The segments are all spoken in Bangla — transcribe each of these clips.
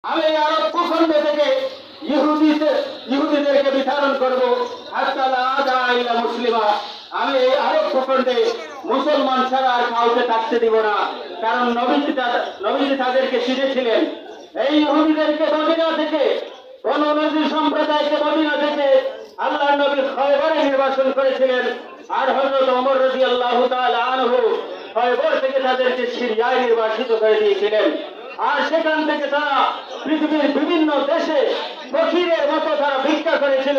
আমি আরব ভূখণ্ড থেকে ইহুদিদেরকে বিতাড়ন করবো মুসলিমা। আমি এই আরব ভূখণ্ডে মুসলমান ছাড়া আর কাউকে থাকতে দিব না। কারণ নবীজি তাদেরকে শিখেছিলেন এই ইহুদিদেরকে মদিনা থেকে, কোন নজির সম্প্রদায়কে মদিনা থেকে আল্লাহ নবী খয়বরে নির্বাসন করেছিলেন। আর হযরত ওমর রাদিয়াল্লাহু তাআলা আনহু খয়বর থেকে তাদেরকে সিরিয়ায় নির্বাসিত করে দিয়েছিলেন। আর সেখান থেকে তারা পৃথিবীর বিভিন্ন দেশে ফকিরের মতো তারা ভিক্ষা করেছিল,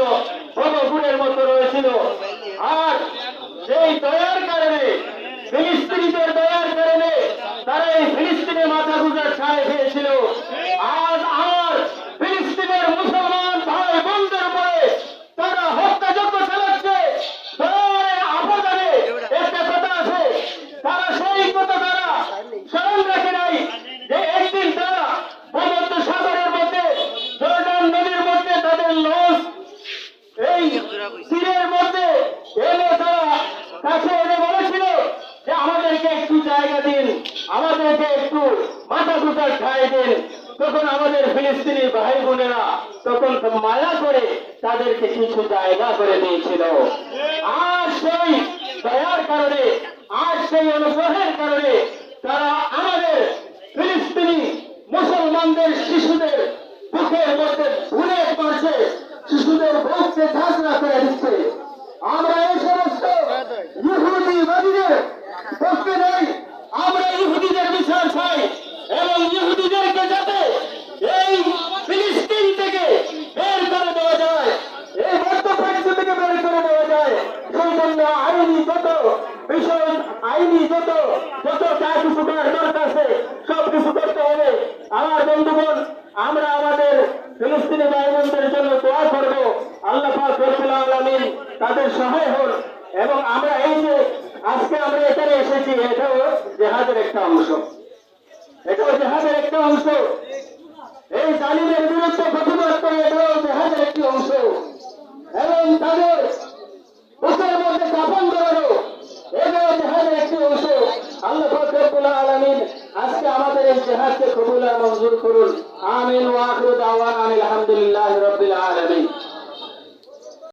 ভবগুণের মতো রয়েছিল। আর সেই দয়ার কারণে, ফিলিস্তিনিদের দয়ার কারণে তারা এই ফিলিস্তিনের মাথা গুজার ছায় পেয়েছিল। আজ আর ফিলিস্তিনের মুসলমান ভাই বোনদের উপরে তারা হত্যাযজ্ঞ চালাচ্ছে। আপাতনে একটা কথা আছে, তারা সেই কথা তারা স্মরণ রাখে নাই যে একদিন তারা ভূমধ্য সাগরের মধ্যে, জর্ডান নদীর মধ্যে তাদের লঞ্চ এই তীরের মধ্যে এলে তারা কাছে এনে বলেছিল যে আমাদেরকে একটু জায়গা দিন, আমাদেরকে একটু মাথা গুটার ঠাঁই দিন। তখন আমাদের ফিলিস্তিনি ভাই বোনেরা তখন মায়া করে তাদেরকে কিছু জায়গা করে দিয়েছিল। আর সেই দয়ার কারণে, আর সেই অনুগ্রহের কারণে তারা আমাদের ফিলিস্তিনি মুসলমানদের শিশুদের বুকের মধ্যে বুলেট মারছে, শিশুদের বুককে ঝাঁঝরা করে দিচ্ছে। আমরা এই সমস্ত ইহুদিবাদীদের পক্ষে নেই। আমরা ইহুদিদের বিচার চাই এবং ইহুদিদেরকে যাতে এই ফিলিস্তিন থেকে বের করে দেওয়া যায়, এই মধ্যপ্রাচ্য থেকে বের করে দেওয়া যায়। সেই জন্য আইনি যত বিষয়, আইনি যত যা কিছু করার দরকার আছে সব কিছু করতে হবে। আমার বন্ধুগণ, আমরা আমাদের ফিলিস্তিনি ভাই বোনদের জন্য দোয়া করবো। আল্লাহ পাক রব্বুল আলামিন তাদের সহায় হন। এবং আমরা এই যে আজকে আমরা এখানে এসেছি, এটাও জেহাদের একটা অংশ, এটাও জেহাদের একটা অংশ। এই জালিমের বিরুদ্ধে প্রতিবাদ করে এটাও জেহাদের একটি অংশ। এবং তাদের বুকের মধ্যে কাফন ধরানো, এটাও জেহাদের একটি অংশ। আল্লাহ পাক রব্বুল আলামিন আজকে আমাদের এই জেহাদকে কবুল আর মঞ্জুর করুন। আমিন ওয়া আখিরু দাওয়ানা আলহামদুলিল্লাহি রাব্বিল আলামিন।